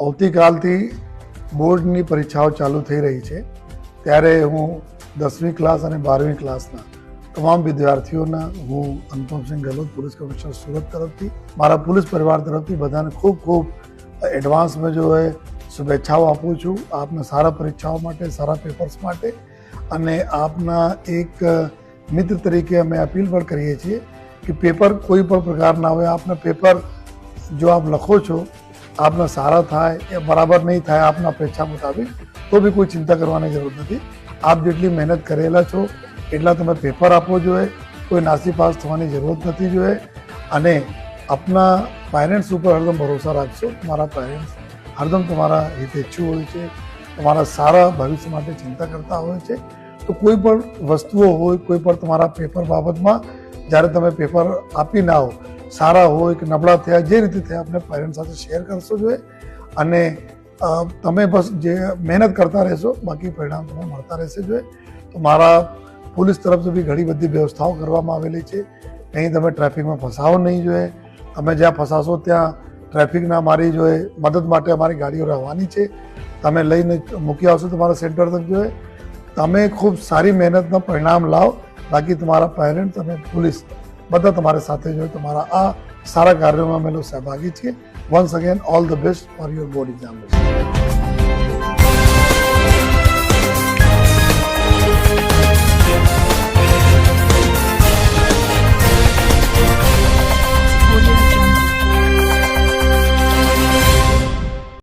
આવતીકાલથી બોર્ડની પરીક્ષાઓ ચાલુ થઈ રહી છે ત્યારે હું 10મી ક્લાસ અને 12મી ક્લાસના તમામ વિદ્યાર્થીઓના હું અનુપમસિંહ ગેહલોત પોલીસ કમિશનર સુરત તરફથી મારા પોલીસ પરિવાર તરફથી બધાને ખૂબ ખૂબ એડવાન્સ में जो है શુભેચ્છાઓ આપું છું આપના સારા પરીક્ષાઓ માટે સારા પેપર્સ માટે અને આપના એક મિત્ર તરીકે અમે અપીલ પણ કરીએ છીએ કે પેપર કોઈ પણ પ્રકારના હોય આપના પેપર જો આપ લખો છો આપના સારા થાય એ બરાબર નહીં થાય આપના અપેક્ષા મુતાબિક તો બી કોઈ ચિંતા કરવાની જરૂર નથી આપ જેટલી મહેનત કરેલા છો એટલા તમે પેપર આપવો જોઈએ કોઈ નાસીપાસ થવાની જરૂરત નથી જોઈએ અને આપના પેરેન્ટ્સ ઉપર હરદમ ભરોસા રાખશો તમારા પેરેન્ટ્સ હરદમ તમારા હિતેચ્છુ હોય છે તમારા સારા ભવિષ્ય માટે ચિંતા કરતા હોય છે તો કોઈ પણ વસ્તુઓ હોય કોઈ પણ તમારા પેપર બાબતમાં જ્યારે તમે પેપર આપી ના હો સારા હોય કે નબળા થયા જે રીતે થયા આપણે પેરેન્ટ્સ સાથે શેર કરશો જોઈએ અને તમે બસ જે મહેનત કરતા રહેશો બાકી પરિણામ તમને મળતા રહેશે જોઈએ તો મારા પોલીસ તરફથી બી ઘણી બધી વ્યવસ્થાઓ કરવામાં આવેલી છે અહીં તમે ટ્રાફિકમાં ફસાવો નહીં જોઈએ તમે જ્યાં ફસાશો ત્યાં ટ્રાફિકના મારી જોઈએ મદદ માટે અમારી ગાડીઓ રહેવાની છે તમે લઈને મૂકી આવશો તમારા સેન્ટર તક જોઈએ તમે ખૂબ સારી મહેનતના પરિણામ લાવો બાકી તમારા પેરેન્ટ્સ અને પોલીસ બધા તમારી સાથે જોઈએ તમારા આ સારા કાર્યોમાં અમે લોકો સહભાગી છીએ once again all the best for your board examination